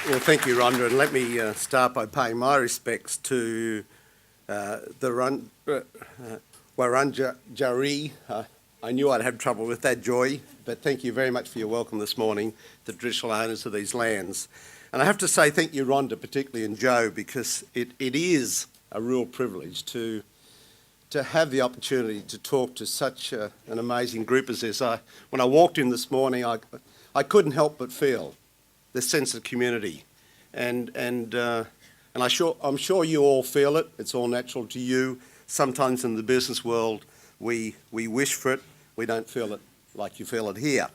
Well, thank you, Rhonda, and let me start by paying my respects to the Wurundjeri. I knew I'd have trouble with that, Joy, but thank you very much for your welcome this morning, the traditional owners of these lands. And I have to say thank you, Rhonda, particularly, and Joe, because it is a real privilege to have the opportunity to talk to such an amazing group as this. When I walked in this morning, I couldn't help but feel the sense of community, and I'm sure you all feel it. It's all natural to you. Sometimes in the business world, we wish for it. We don't feel it like you feel it here.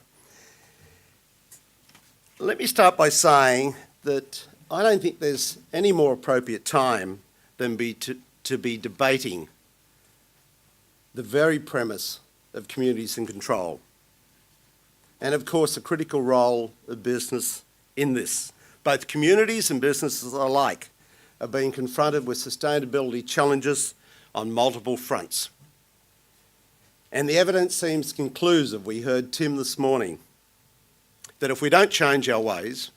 Let me start by saying that I don't think there's any more appropriate time than to be debating the very premise of communities in control, and of course the critical role of business in this. Both communities and businesses alike are being confronted with sustainability challenges on multiple fronts. And the evidence seems conclusive. We heard Tim this morning that if we don't change our ways,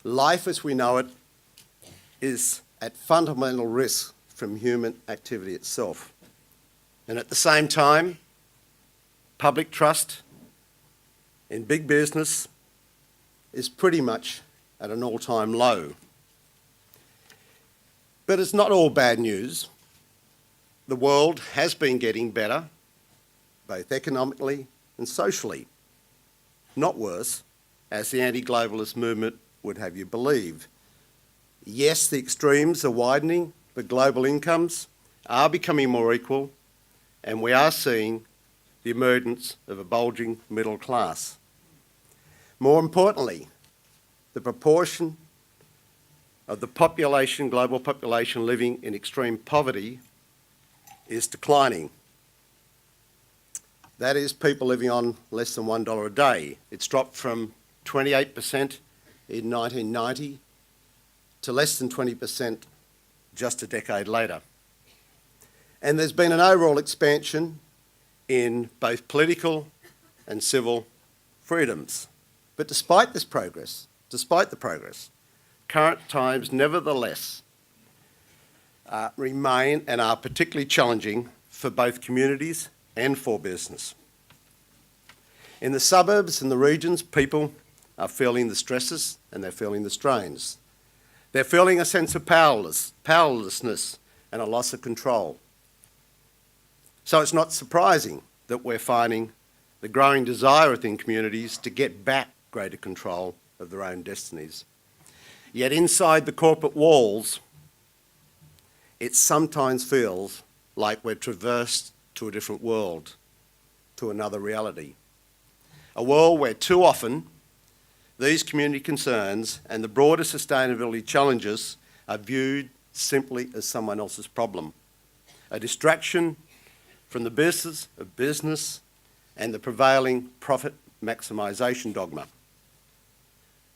life as we know it is at fundamental risk from human activity itself. And at the same time, public trust in big business is pretty much at an all-time low. But it's not all bad news. The world has been getting better, both economically and socially. Not worse, as the anti-globalist movement would have you believe. Yes, the extremes are widening, but global incomes are becoming more equal, and we are seeing the emergence of a bulging middle class. More importantly, the proportion of the population, global population living in extreme poverty is declining. That is people living on less than $1 a day. It's dropped from 28% in 1990 to less than 20% just a decade later. And there's been an overall expansion in both political and civil freedoms. But despite the progress, current times nevertheless remain and are particularly challenging for both communities and for business. In the suburbs and the regions, people are feeling the stresses and they're feeling the strains. They're feeling a sense of powerlessness and a loss of control. So it's not surprising that we're finding the growing desire within communities to get back greater control of their own destinies. Yet inside the corporate walls, it sometimes feels like we're traversed to a different world, to another reality. A world where too often these community concerns and the broader sustainability challenges are viewed simply as someone else's problem, a distraction from the business of business and the prevailing profit maximisation dogma.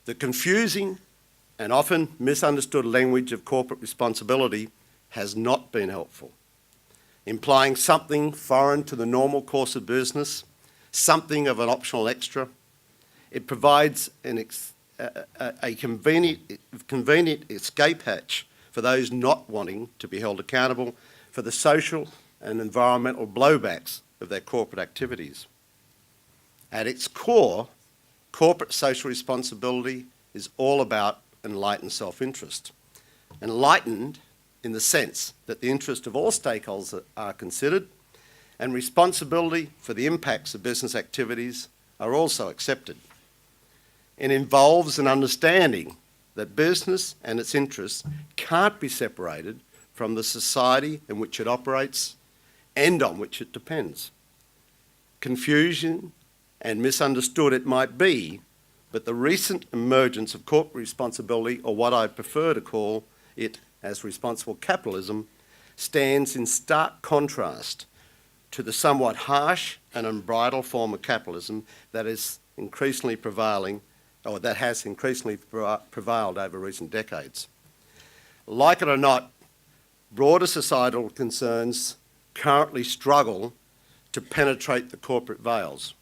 The confusing and often misunderstood language of corporate responsibility has not been helpful, implying something foreign to the normal course of business, something of an optional extra. It provides a convenient escape hatch for those not wanting to be held accountable for the social and environmental blowbacks of their corporate activities. At its core, corporate social responsibility is all about enlightened self-interest. Enlightened in the sense that the interest of all stakeholders are considered and responsibility for the impacts of business activities are also accepted. It involves an understanding that business and its interests can't be separated from the society in which it operates and on which it depends. Confusion and misunderstood it might be, but the recent emergence of corporate responsibility, or what I prefer to call it as responsible capitalism, stands in stark contrast to the somewhat harsh and unbridled form of capitalism that is increasingly prevailing, or that has increasingly prevailed over recent decades. Like it or not, broader societal concerns currently struggle to penetrate the corporate veils,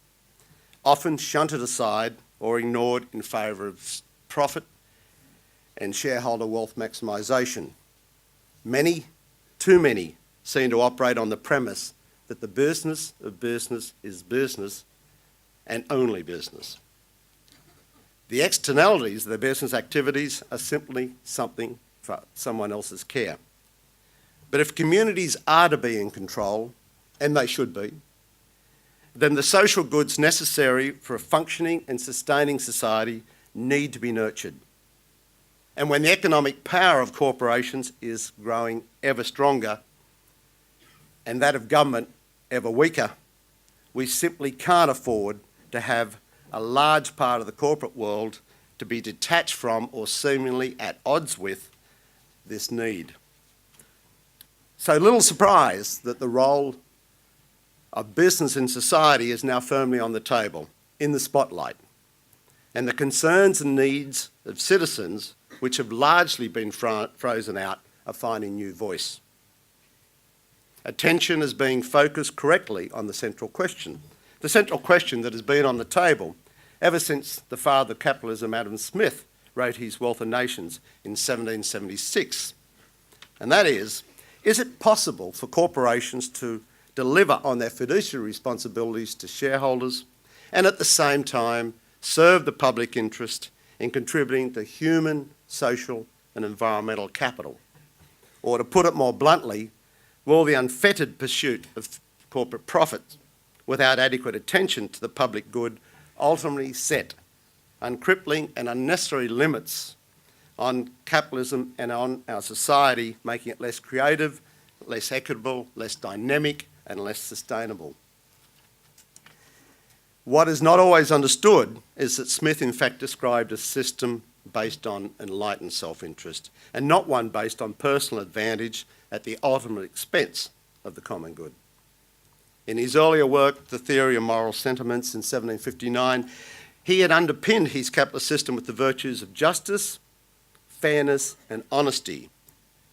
often shunted aside or ignored in favour of profit and shareholder wealth maximisation. Many, too many, seem to operate on the premise that the business of business is business and only business. The externalities of their business activities are simply something for someone else's care. But if communities are to be in control, and they should be, then the social goods necessary for a functioning and sustaining society need to be nurtured. And when the economic power of corporations is growing ever stronger and that of government ever weaker, we simply can't afford to have a large part of the corporate world to be detached from or seemingly at odds with this need. So little surprise that the role of business in society is now firmly on the table, in the spotlight, and the concerns and needs of citizens, which have largely been frozen out, are finding new voice. Attention is being focused correctly on the central question that has been on the table ever since the father of capitalism, Adam Smith, wrote his Wealth of Nations in 1776. And that is it possible for corporations to deliver on their fiduciary responsibilities to shareholders and at the same time serve the public interest in contributing to human, social and environmental capital? Or to put it more bluntly, will the unfettered pursuit of corporate profits without adequate attention to the public good ultimately set uncrippling and unnecessary limits on capitalism and on our society, making it less creative, less equitable, less dynamic and less sustainable? What is not always understood is that Smith in fact described a system based on enlightened self-interest and not one based on personal advantage at the ultimate expense of the common good. In his earlier work, The Theory of Moral Sentiments in 1759, he had underpinned his capitalist system with the virtues of justice, fairness and honesty,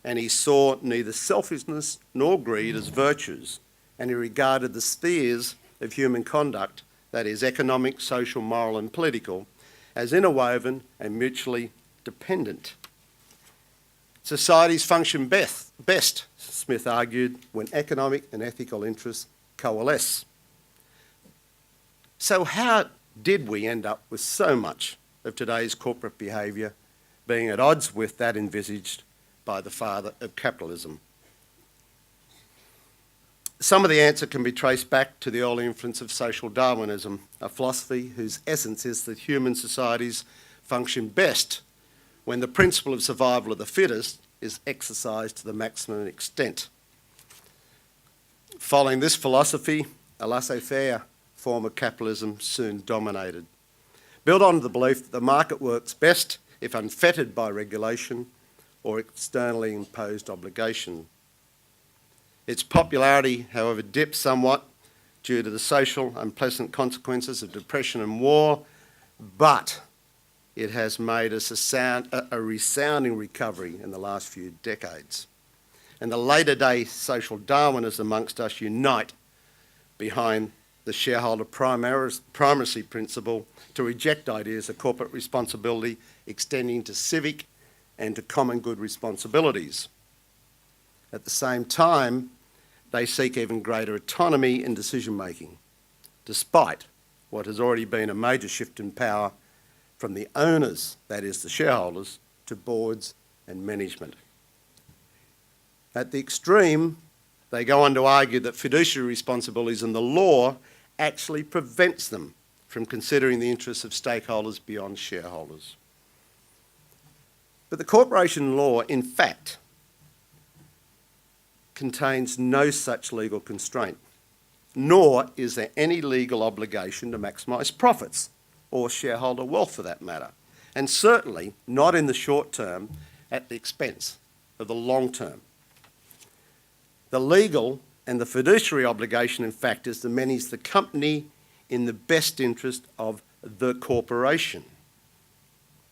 and he saw neither selfishness nor greed as virtues, and he regarded the spheres of human conduct, that is economic, social, moral and political, as interwoven and mutually dependent. Societies function best, Smith argued, when economic and ethical interests coalesce. So how did we end up with so much of today's corporate behaviour being at odds with that envisaged by the father of capitalism? Some of the answer can be traced back to the early influence of social Darwinism, a philosophy whose essence is that human societies function best when the principle of survival of the fittest is exercised to the maximum extent. Following this philosophy, a laissez-faire form of capitalism soon dominated, built on the belief that the market works best if unfettered by regulation or externally imposed obligation. Its popularity, however, dipped somewhat due to the social unpleasant consequences of depression and war, but it has made a resounding recovery in the last few decades. And the later day social Darwinists amongst us unite behind the shareholder primacy principle to reject ideas of corporate responsibility extending to civic and to common good responsibilities. At the same time, they seek even greater autonomy in decision making, despite what has already been a major shift in power from the owners, that is the shareholders, to boards and management. At the extreme, they go on to argue that fiduciary responsibilities in the law actually prevents them from considering the interests of stakeholders beyond shareholders. But the corporation law, in fact, contains no such legal constraint, nor is there any legal obligation to maximise profits or shareholder wealth for that matter, and certainly not in the short term at the expense of the long term. The legal and the fiduciary obligation, in fact, is to manage the company in the best interest of the corporation.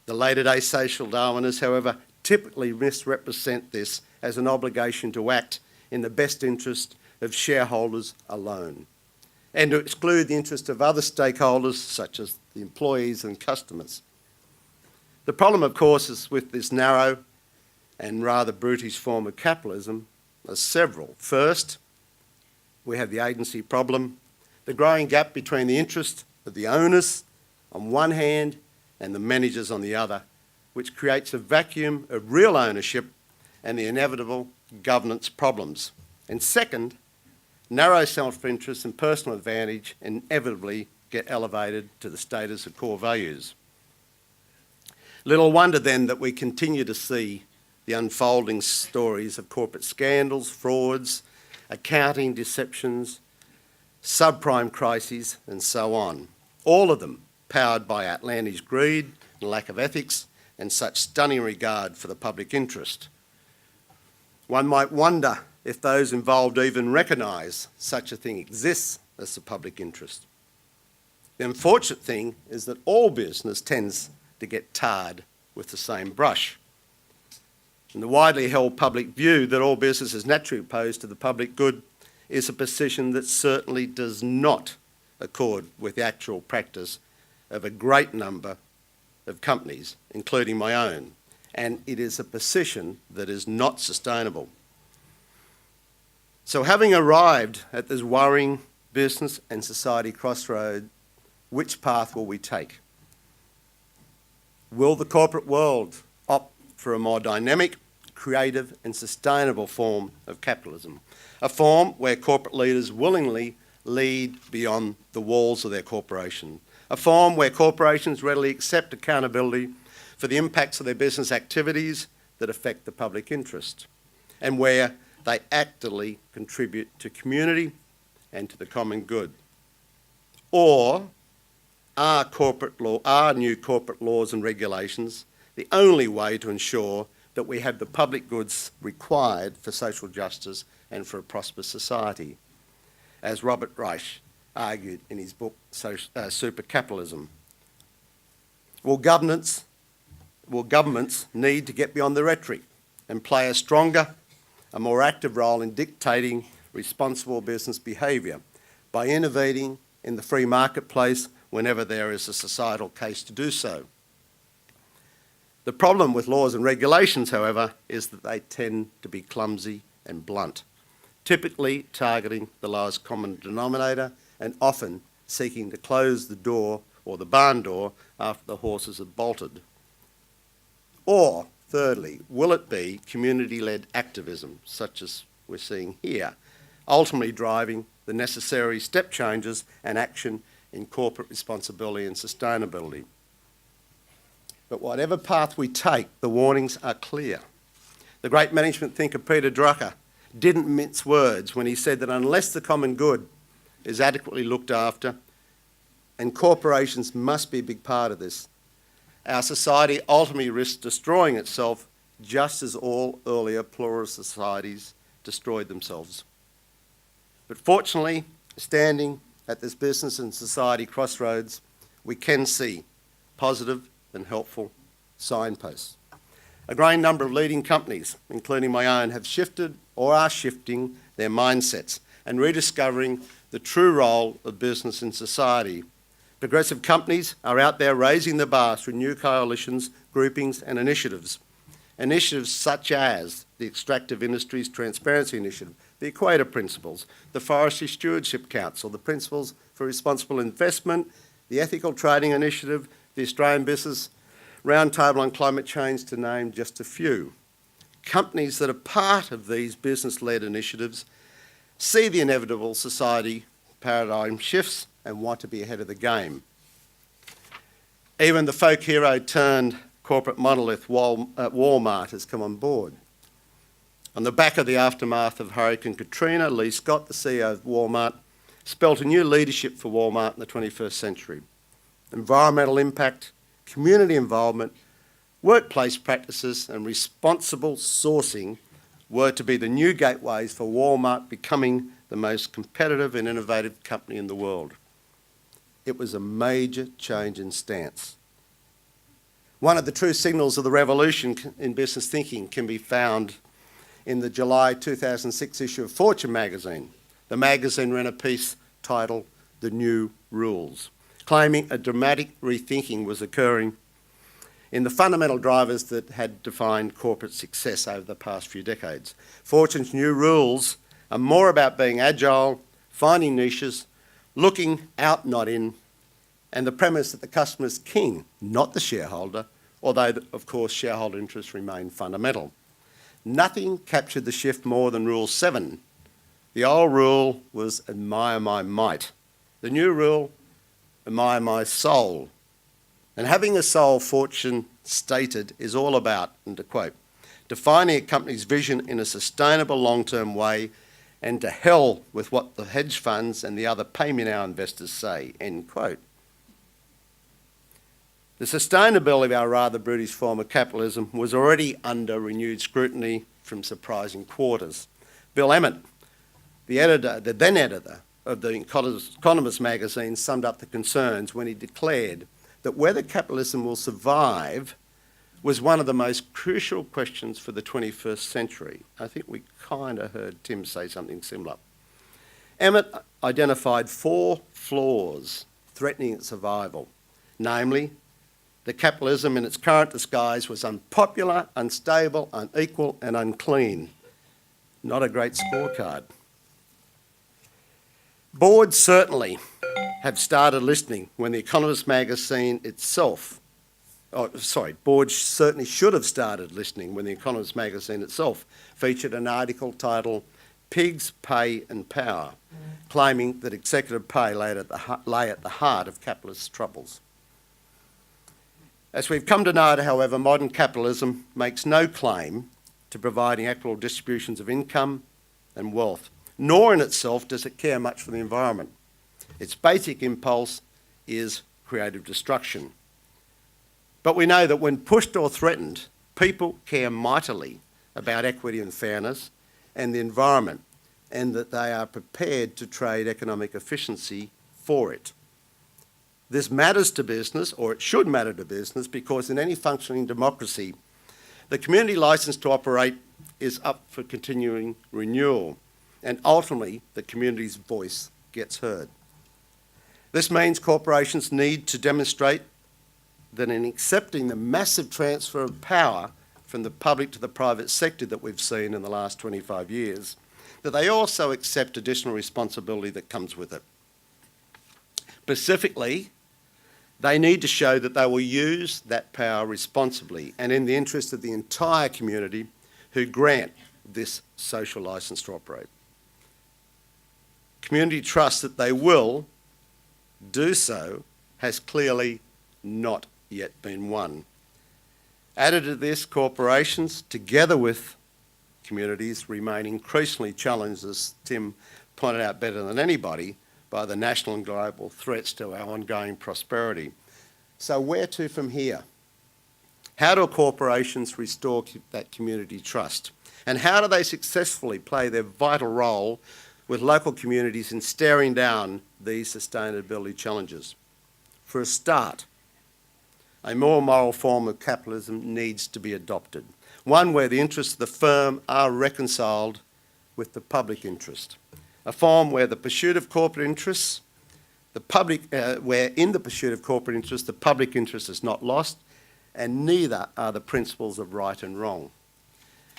The later-day social Darwinists, however, typically misrepresent this as an obligation to act in the best interest of shareholders alone, and to exclude the interest of other stakeholders, such as the employees and customers. The problem, of course, is with this narrow and rather brutish form of capitalism are several. First, we have the agency problem, the growing gap between the interest of the owners on one hand and the managers on the other, which creates a vacuum of real ownership and the inevitable governance problems. And second, narrow self-interest and personal advantage inevitably get elevated to the status of core values. Little wonder then that we continue to see the unfolding stories of corporate scandals, frauds, accounting deceptions, subprime crises, and so on. All of them powered by outlandish greed and lack of ethics and such stunning regard for the public interest. One might wonder if those involved even recognise such a thing exists as the public interest. The unfortunate thing is that all business tends to get tarred with the same brush. And the widely held public view that all business is naturally opposed to the public good is a position that certainly does not accord with the actual practice of a great number of companies, including my own, and it is a position that is not sustainable. So having arrived at this worrying business and society crossroad, which path will we take? Will the corporate world opt for a more dynamic, creative and sustainable form of capitalism? A form where corporate leaders willingly lead beyond the walls of their corporation. A form where corporations readily accept accountability for the impacts of their business activities that affect the public interest, and where they actively contribute to community and to the common good. Or are new corporate laws and regulations the only way to ensure that we have the public goods required for social justice and for a prosperous society, as Robert Reich argued in his book Super Capitalism? Will governments need to get beyond the rhetoric and play a stronger, a more active role in dictating responsible business behaviour by innovating in the free marketplace whenever there is a societal case to do so? The problem with laws and regulations, however, is that they tend to be clumsy and blunt, typically targeting the lowest common denominator and often seeking to close the door or the barn door after the horses have bolted. Or, thirdly, will it be community-led activism, such as we're seeing here, ultimately driving the necessary step changes and action in corporate responsibility and sustainability? But whatever path we take, the warnings are clear. The great management thinker Peter Drucker didn't mince words when he said that unless the common good is adequately looked after, and corporations must be a big part of this, our society ultimately risks destroying itself just as all earlier pluralist societies destroyed themselves. But fortunately, standing at this business and society crossroads, we can see positive and helpful signposts. A growing number of leading companies, including my own, have shifted or are shifting their mindsets and rediscovering the true role of business in society. Progressive companies are out there raising the bar through new coalitions, groupings and initiatives. Initiatives such as the Extractive Industries Transparency Initiative, the Equator Principles, the Forestry Stewardship Council, the Principles for Responsible Investment, the Ethical Trading Initiative, the Australian Business Roundtable on Climate Change, to name just a few. Companies that are part of these business-led initiatives see the inevitable society paradigm shifts and want to be ahead of the game. Even the folk hero turned corporate monolith Walmart has come on board. On the back of the aftermath of Hurricane Katrina, Lee Scott, the CEO of Walmart, spelt a new leadership for Walmart in the 21st century. Environmental impact, community involvement, workplace practices and responsible sourcing were to be the new gateways for Walmart becoming the most competitive and innovative company in the world. It was a major change in stance. One of the true signals of the revolution in business thinking can be found in the July 2006 issue of Fortune magazine. The magazine ran a piece titled "The New Rules," claiming a dramatic rethinking was occurring in the fundamental drivers that had defined corporate success over the past few decades. Fortune's new rules are more about being agile, finding niches, looking out, not in, and the premise that the customer is king, not the shareholder, although, of course, shareholder interests remain fundamental. Nothing captured the shift more than Rule 7. The old rule was admire my might. The new rule, admire my soul. And having a soul, Fortune stated, is all about, and to quote, defining a company's vision in a sustainable long-term way, and to hell with what the hedge funds and the other pay-me-now investors say, end quote. The sustainability of our rather brutish form of capitalism was already under renewed scrutiny from surprising quarters. Bill Emmett, the then editor of the Economist magazine, summed up the concerns when he declared that whether capitalism will survive was one of the most crucial questions for the 21st century. I think we kind of heard Tim say something similar. Emmett identified 4 flaws threatening its survival, namely, that capitalism in its current disguise was unpopular, unstable, unequal and unclean. Not a great scorecard. Boards certainly have started listening when the Economist magazine itself, boards certainly should have started listening when the Economist magazine itself featured an article titled Pigs, Pay and Power, claiming that executive pay lay at the heart of capitalist troubles. As we've come to know it, however, modern capitalism makes no claim to providing equitable distributions of income and wealth, nor in itself does it care much for the environment. Its basic impulse is creative destruction. But we know that when pushed or threatened, people care mightily about equity and fairness and the environment, and that they are prepared to trade economic efficiency for it. This matters to business, or it should matter to business, because in any functioning democracy, the community licence to operate is up for continuing renewal, and ultimately the community's voice gets heard. This means corporations need to demonstrate that in accepting the massive transfer of power from the public to the private sector that we've seen in the last 25 years, that they also accept additional responsibility that comes with it. Specifically, they need to show that they will use that power responsibly and in the interest of the entire community who grant this social licence to operate. Community trust that they will do so has clearly not yet been won. Added to this, corporations, together with communities, remain increasingly challenged, as Tim pointed out better than anybody, by the national and global threats to our ongoing prosperity. So where to from here? How do corporations restore that community trust? And how do they successfully play their vital role with local communities in staring down these sustainability challenges? For a start, a more moral form of capitalism needs to be adopted, one where the interests of the firm are reconciled with the public interest. A form where the pursuit of corporate interests, where in the pursuit of corporate interests, the public interest is not lost, and neither are the principles of right and wrong.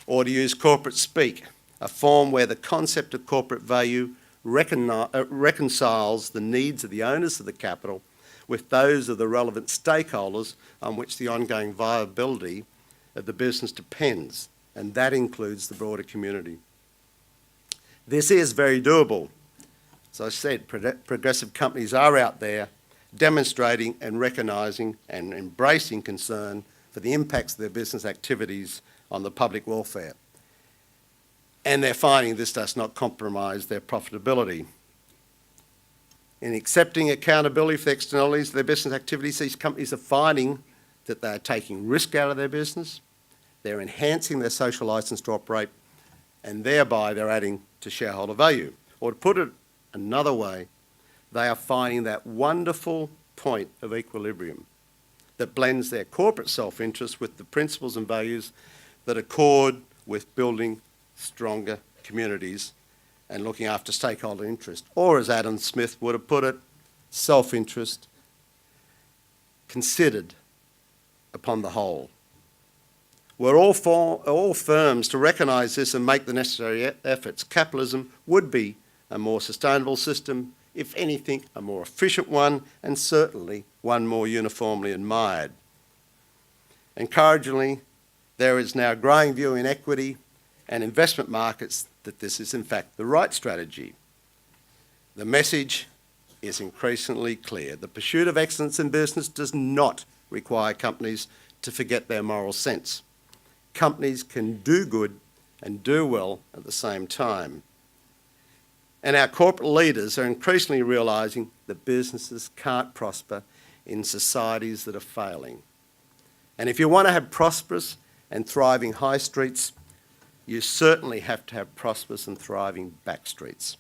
Or to use corporate speak, a form where the concept of corporate value reconciles the needs of the owners of the capital with those of the relevant stakeholders on which the ongoing viability of the business depends, and that includes the broader community. This is very doable. As I said, progressive companies are out there demonstrating and recognising and embracing concern for the impacts of their business activities on the public welfare. And they're finding this does not compromise their profitability. In accepting accountability for the externalities of their business activities, these companies are finding that they're taking risk out of their business, they're enhancing their social licence to operate, and thereby they're adding to shareholder value. Or to put it another way, they are finding that wonderful point of equilibrium that blends their corporate self-interest with the principles and values that accord with building stronger communities and looking after stakeholder interest. Or as Adam Smith would have put it, self-interest considered a upon the whole. Were all firms to recognise this and make the necessary efforts, capitalism would be a more sustainable system, if anything, a more efficient one, and certainly one more uniformly admired. Encouragingly, there is now a growing view in equity and investment markets that this is in fact the right strategy. The message is increasingly clear. The pursuit of excellence in business does not require companies to forget their moral sense. Companies can do good and do well at the same time. And our corporate leaders are increasingly realising that businesses can't prosper in societies that are failing. And if you want to have prosperous and thriving high streets, you certainly have to have prosperous and thriving back streets.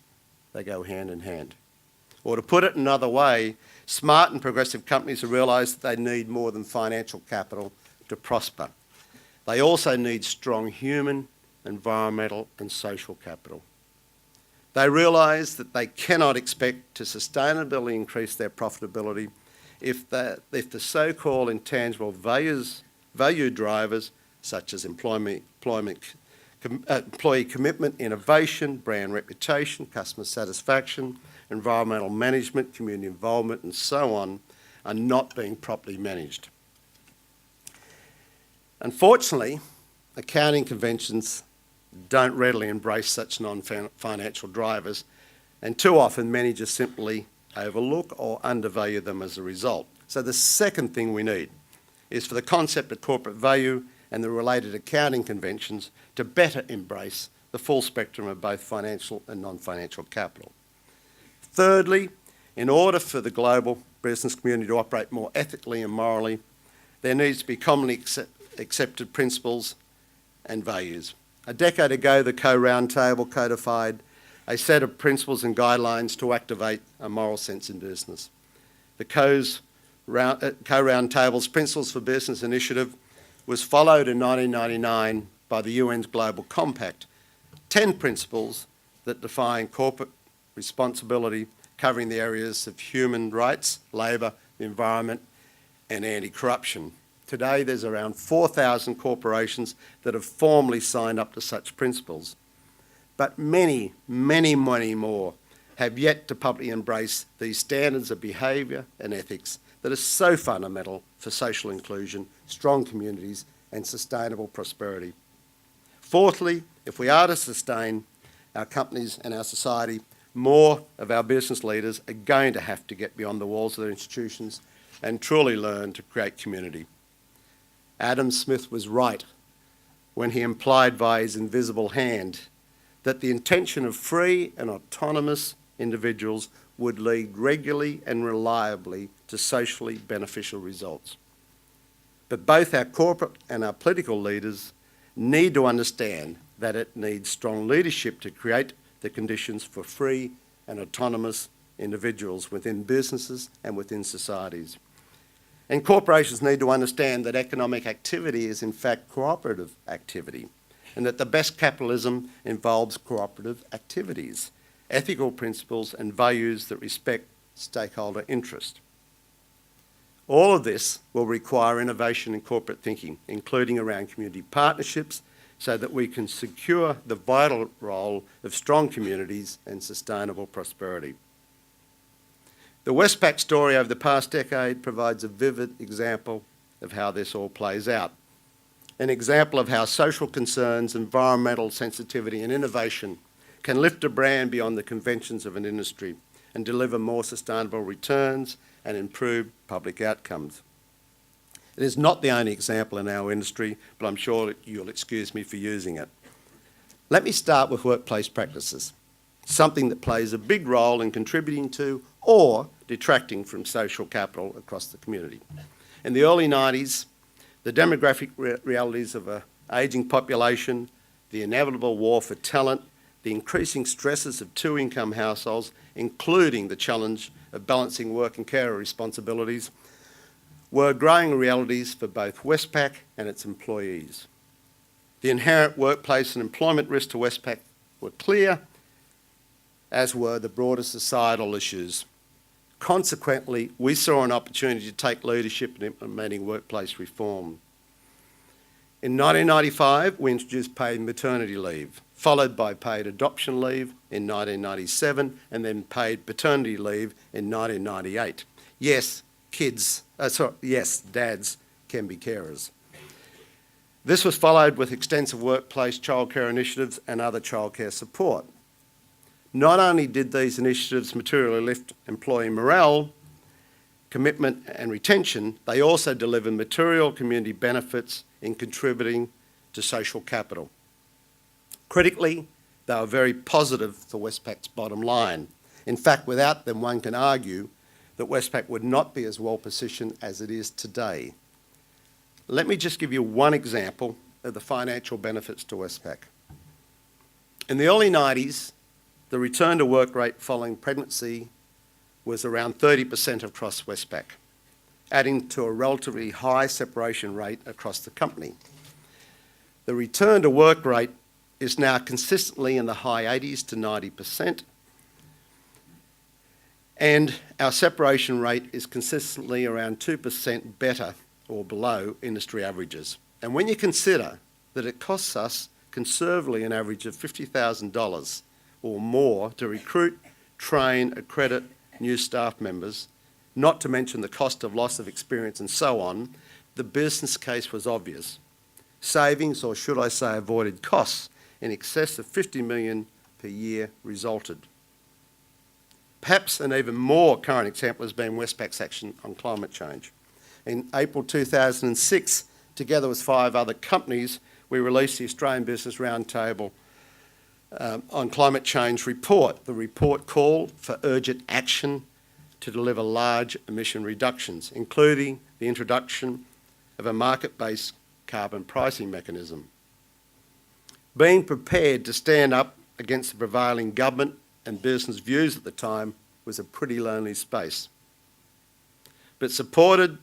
They go hand in hand. Or to put it another way, smart and progressive companies have realised that they need more than financial capital to prosper. They also need strong human, environmental and social capital. They realise that they cannot expect to sustainably increase their profitability if the so-called intangible value drivers such as employee commitment, innovation, brand reputation, customer satisfaction, environmental management, community involvement and so on are not being properly managed. Unfortunately, accounting conventions don't readily embrace such non-financial drivers, and too often many just simply overlook or undervalue them as a result. So the second thing we need is for the concept of corporate value and the related accounting conventions to better embrace the full spectrum of both financial and non-financial capital. Thirdly, in order for the global business community to operate more ethically and morally, there needs to be commonly accepted principles and values. A decade ago, the Co-Roundtable codified a set of principles and guidelines to activate a moral sense in business. The Co-Roundtable's Principles for Business initiative was followed in 1999 by the UN's Global Compact, 10 principles that define corporate responsibility covering the areas of human rights, labour, the environment and anti-corruption. Today there's around 4,000 corporations that have formally signed up to such principles. But many, many, many more have yet to publicly embrace these standards of behaviour and ethics that are so fundamental for social inclusion, strong communities and sustainable prosperity. Fourthly, if we are to sustain our companies and our society, more of our business leaders are going to have to get beyond the walls of their institutions and truly learn to create community. Adam Smith was right when he implied via his invisible hand that the intention of free and autonomous individuals would lead regularly and reliably to socially beneficial results. But both our corporate and our political leaders need to understand that it needs strong leadership to create the conditions for free and autonomous individuals within businesses and within societies. And corporations need to understand that economic activity is in fact cooperative activity and that the best capitalism involves cooperative activities, ethical principles and values that respect stakeholder interest. All of this will require innovation in corporate thinking, including around community partnerships, so that we can secure the vital role of strong communities and sustainable prosperity. The Westpac story over the past decade provides a vivid example of how this all plays out. An example of how social concerns, environmental sensitivity and innovation can lift a brand beyond the conventions of an industry and deliver more sustainable returns and improve public outcomes. It is not the only example in our industry, but I'm sure you'll excuse me for using it. Let me start with workplace practices, something that plays a big role in contributing to or detracting from social capital across the community. In the early 90s, the demographic realities of an ageing population, the inevitable war for talent, the increasing stresses of two-income households, including the challenge of balancing work and care responsibilities, were growing realities for both Westpac and its employees. The inherent workplace and employment risks to Westpac were clear, as were the broader societal issues. Consequently, we saw an opportunity to take leadership in implementing workplace reform. In 1995, we introduced paid maternity leave, followed by paid adoption leave in 1997, and then paid paternity leave in 1998. Yes, dads can be carers. This was followed with extensive workplace childcare initiatives and other childcare support. Not only did these initiatives materially lift employee morale, commitment and retention, they also delivered material community benefits in contributing to social capital. Critically, they were very positive for Westpac's bottom line. In fact, without them, one can argue that Westpac would not be as well positioned as it is today. Let me just give you one example of the financial benefits to Westpac. In the early 90s, the return to work rate following pregnancy was around 30% across Westpac, adding to a relatively high separation rate across the company. The return to work rate is now consistently in the high 80s to 90%, and our separation rate is consistently around 2% better or below industry averages. And when you consider that it costs us conservatively an average of $50,000 or more to recruit, train, accredit new staff members, not to mention the cost of loss of experience and so on, the business case was obvious. Savings, or should I say avoided costs, in excess of $50 million per year resulted. Perhaps an even more current example has been Westpac's action on climate change. In April 2006, together with 5 other companies, we released the Australian Business Roundtable on climate change report. The report called for urgent action to deliver large emission reductions, including the introduction of a market-based carbon pricing mechanism. Being prepared to stand up against the prevailing government and business views at the time was a pretty lonely space. But supported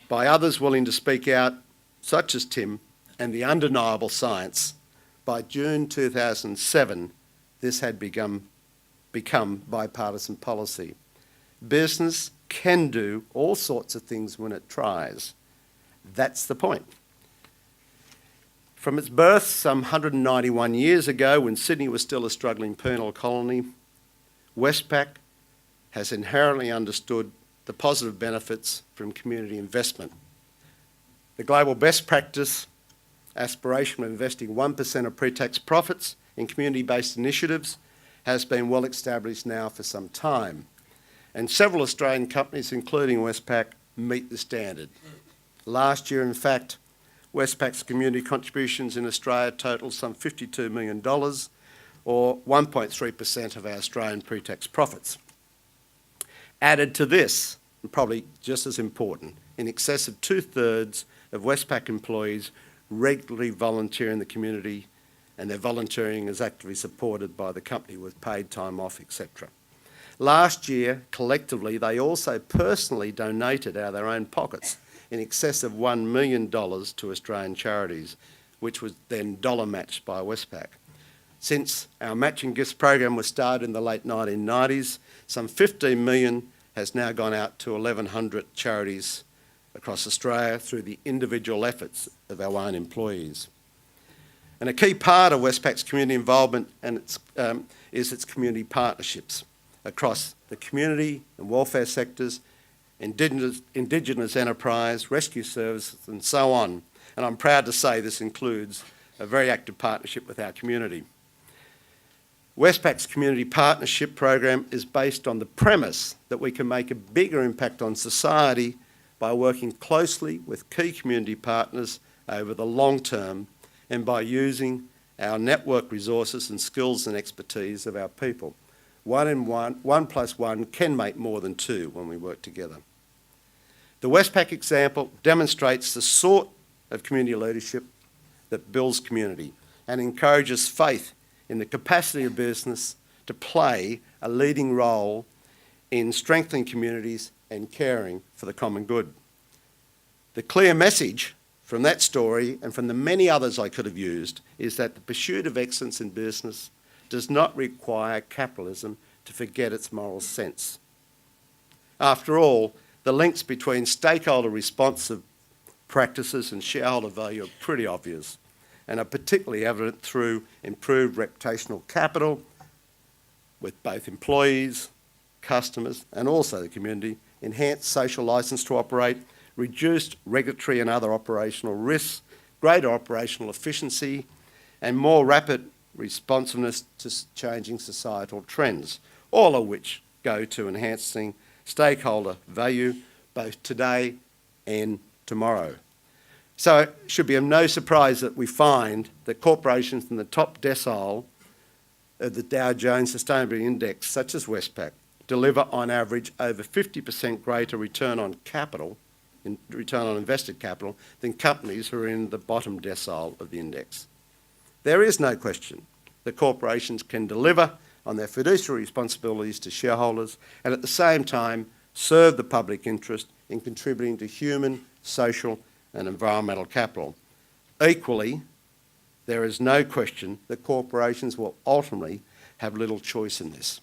by others willing to speak out, such as Tim, and the undeniable science, by June 2007, this had become bipartisan policy. Business can do all sorts of things when it tries. That's the point. From its birth some 191 years ago, when Sydney was still a struggling penal colony, Westpac has inherently understood the positive benefits from community investment. The global best practice aspiration of investing 1% of pre-tax profits in community-based initiatives has been well established now for some time. And several Australian companies, including Westpac, meet the standard. Last year, in fact, Westpac's community contributions in Australia totaled some $52 million, or 1.3% of our Australian pre-tax profits. Added to this, and probably just as important, in excess of 2/3 of Westpac employees regularly volunteer in the community, and their volunteering is actively supported by the company with paid time off, etc. Last year, collectively, they also personally donated out of their own pockets in excess of $1 million to Australian charities, which was then dollar matched by Westpac. Since our matching gifts program was started in the late 1990s, some $15 million has now gone out to 1,100 charities across Australia through the individual efforts of our own employees. And a key part of Westpac's community involvement is its community partnerships across the community and welfare sectors, Indigenous enterprise, rescue services and so on. And I'm proud to say this includes a very active partnership with our community. Westpac's community partnership program is based on the premise that we can make a bigger impact on society by working closely with key community partners over the long term and by using our network resources and skills and expertise of our people. 1 plus 1 can make more than 2 when we work together. The Westpac example demonstrates the sort of community leadership that builds community and encourages faith in the capacity of business to play a leading role in strengthening communities and caring for the common good. The clear message from that story and from the many others I could have used is that the pursuit of excellence in business does not require capitalism to forget its moral sense. After all, the links between stakeholder responsive practices and shareholder value are pretty obvious and are particularly evident through improved reputational capital with both employees, customers and also the community, enhanced social licence to operate, reduced regulatory and other operational risks, greater operational efficiency and more rapid responsiveness to changing societal trends, all of which go to enhancing stakeholder value both today and tomorrow. So it should be of no surprise that we find that corporations in the top decile of the Dow Jones Sustainability Index, such as Westpac, deliver on average over 50% greater return on capital, return on invested capital, than companies who are in the bottom decile of the index. There is no question that corporations can deliver on their fiduciary responsibilities to shareholders and at the same time serve the public interest in contributing to human, social and environmental capital. Equally, there is no question that corporations will ultimately have little choice in this.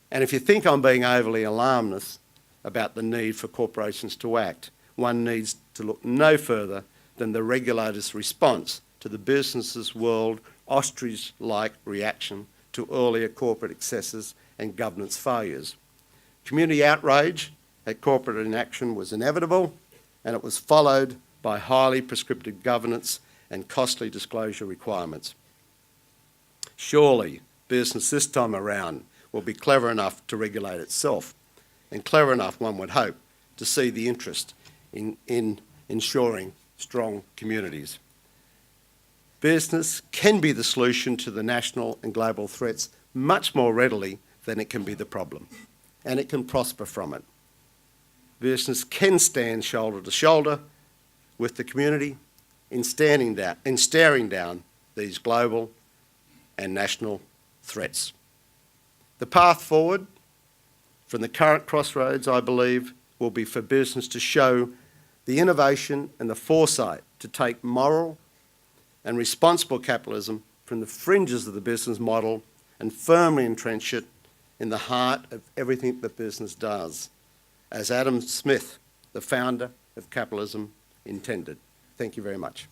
And if you think I'm being overly alarmist about the need for corporations to act, one needs to look no further than the regulator's response to the business world ostrich-like reaction to earlier corporate excesses and governance failures. Community outrage at corporate inaction was inevitable, and it was followed by highly prescriptive governance and costly disclosure requirements. Surely business this time around will be clever enough to regulate itself, and clever enough, one would hope, to see the interest in ensuring strong communities. Business can be the solution to the national and global threats much more readily than it can be the problem, and it can prosper from it. Business can stand shoulder to shoulder with the community in staring down these global and national threats. The path forward from the current crossroads, I believe, will be for business to show the innovation and the foresight to take moral and responsible capitalism from the fringes of the business model and firmly entrench it in the heart of everything that business does, as Adam Smith, the founder of capitalism, intended. Thank you very much.